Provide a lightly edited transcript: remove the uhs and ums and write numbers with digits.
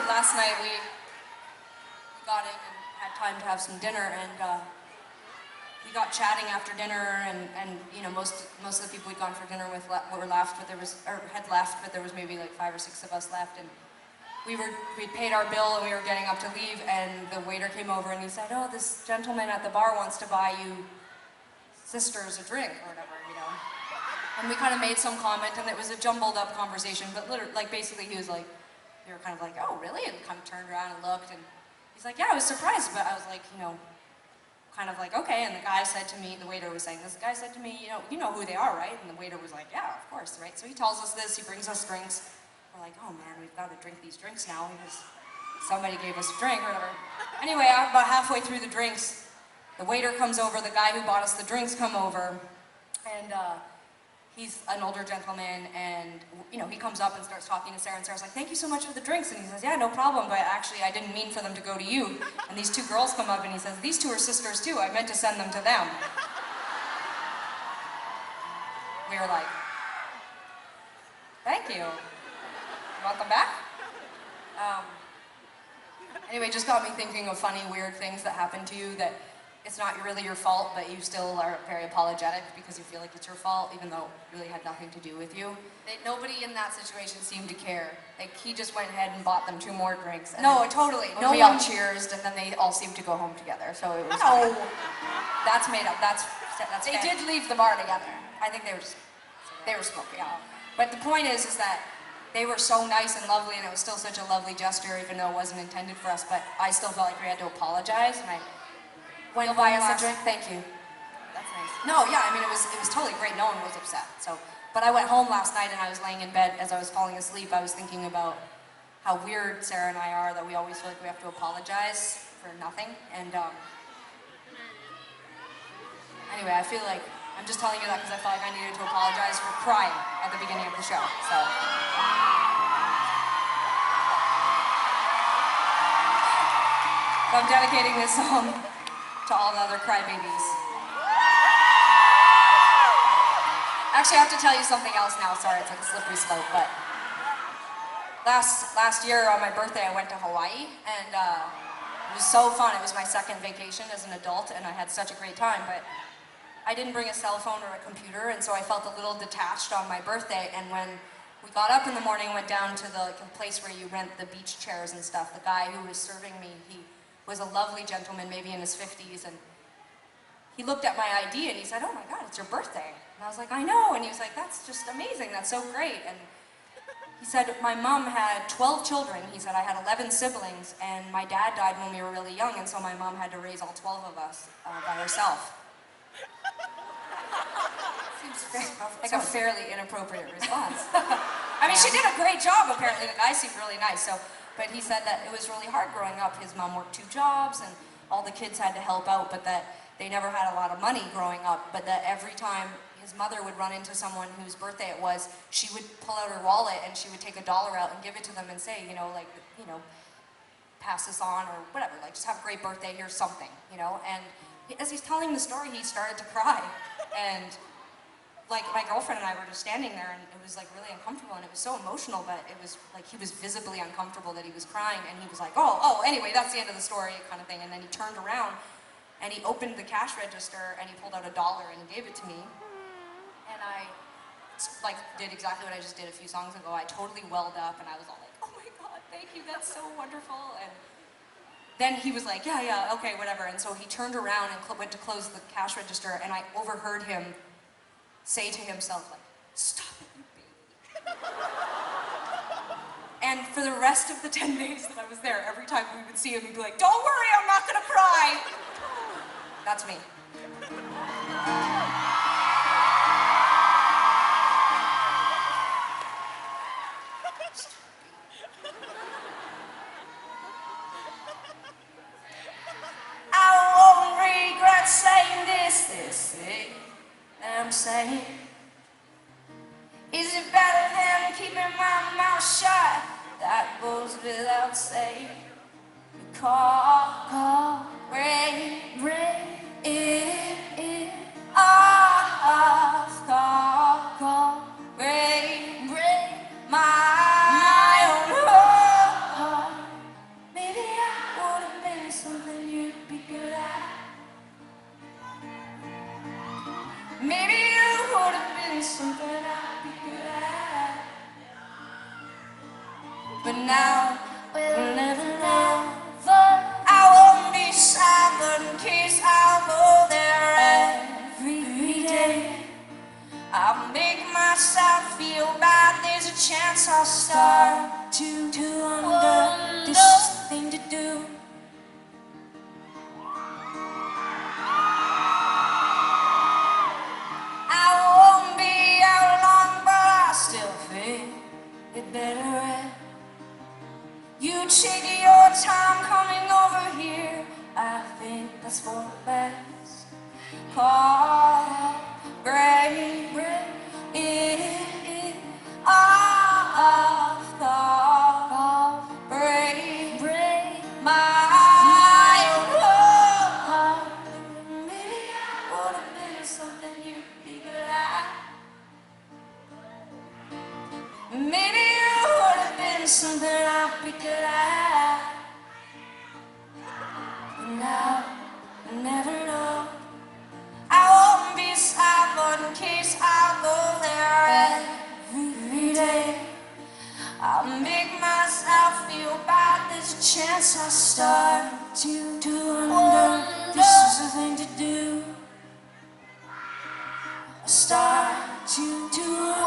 last night we got in and had time to have some dinner, and we got chatting after dinner, and you know, most of the people we'd gone for dinner with were left, but had left, but there was maybe like 5 or 6 of us left, and we paid our bill and we were getting up to leave, and the waiter came over and he said, "Oh, this gentleman at the bar wants to buy you sisters a drink," or whatever, you know. And we kind of made some comment, and it was a jumbled up conversation, but literally, like, basically he was like, we were kind of like, "Oh, really?" And kind of turned around and looked, and he's like, "Yeah, I was surprised," but I was like, you know, kind of like, okay. And the guy said to me, the waiter was saying this, the guy said to me, you know who they are, right? And the waiter was like, "Yeah, of course," right? So he tells us this, he brings us drinks. We're like, "Oh man, we've got to drink these drinks now because somebody gave us a drink," or whatever. Anyway, about halfway through the drinks, the waiter comes over, the guy who bought us the drinks come over, and he's an older gentleman, and you know, he comes up and starts talking to Sarah, and Sarah's like, "Thank you so much for the drinks," and he says, "Yeah, no problem, but actually I didn't mean for them to go to you." And these 2 girls come up and he says, "These 2 are sisters too, I meant to send them to them." We were like, "Thank you. You want them back?" Anyway, just got me thinking of funny, weird things that happen to you that it's not really your fault, but you still are very apologetic because you feel like it's your fault, even though it really had nothing to do with you. Nobody in that situation seemed to care. Like, he just went ahead and bought them 2 more drinks. And no, totally. No, we all cheersed, and then they all seemed to go home together. So it was. No. That's made up. That's. They did leave the bar together. I think they were smoking. Yeah. But the point is that they were so nice and lovely, and it was still such a lovely gesture, even though it wasn't intended for us. But I still felt like we had to apologize, and I went buy us a drink. Thank you. That's nice. No, yeah, I mean, it was totally great. No one was upset. So, but I went home last night, and I was laying in bed as I was falling asleep. I was thinking about how weird Sarah and I are, that we always feel like we have to apologize for nothing. And anyway, I feel like I'm just telling you that because I felt like I needed to apologize for crying at the beginning of the show. So. I'm dedicating this song to all the other crybabies. Actually, I have to tell you something else now. Sorry, it's like a slippery slope, but last year on my birthday, I went to Hawaii, and it was so fun. It was my 2nd vacation as an adult, and I had such a great time, but I didn't bring a cell phone or a computer, and so I felt a little detached on my birthday. And when we got up in the morning, went down to the place where you rent the beach chairs and stuff, the guy who was serving me, he was a lovely gentleman, maybe in his 50s, and he looked at my ID and he said, "Oh my God, it's your birthday." And I was like, "I know," and he was like, "That's just amazing, that's so great." And he said, "My mom had 12 children, he said, I had 11 siblings, and my dad died when we were really young, and so my mom had to raise all 12 of us by herself." Seems like a fairly inappropriate response. I mean, she did a great job, apparently. The guy seemed really nice, so. But he said that it was really hard growing up. His mom worked 2 jobs, and all the kids had to help out, but that they never had a lot of money growing up, but that every time his mother would run into someone whose birthday it was, she would pull out her wallet and she would take $1 out and give it to them and say, pass this on or whatever, like, just have a great birthday, here's something, you know. And as he's telling the story, he started to cry, and like, my girlfriend and I were just standing there, and it was like really uncomfortable, and it was so emotional, but it was like he was visibly uncomfortable that he was crying, and he was like, oh, anyway, that's the end of the story, kind of thing. And then he turned around and he opened the cash register and he pulled out $1 and he gave it to me. And I like did exactly what I just did a few songs ago. I totally welled up, and I was all like, "Oh my God, thank you, that's so wonderful." And then he was like, yeah, okay, whatever. And so he turned around and went to close the cash register, and I overheard him say to himself, like, "Stop it, you baby." And for the rest of the 10 days that I was there, every time we would see him, he'd be like, "Don't worry, I'm not gonna cry." That's me. I won't regret saying this thing I'm saying. Is it better than keeping my mouth shut? That goes without saying. Call, rain, off, call, rain, my own heart. now we'll never know. I won't be silent in case I'll go there every day. I'll make myself feel bad, there's a chance I'll start to wonder. This is the thing to do. I won't be out long, but I still think it better end. You take your time coming over here, I think that's for the best. Call break it off, call break my heart. Maybe I would have been something you'd be glad. Maybe you would have been something I'd be glad. But now I never know. I won't be silent in case I'll go there every day. I'll make myself feel bad, there's a chance I'll start to wonder. This is the thing to do. I start to wonder.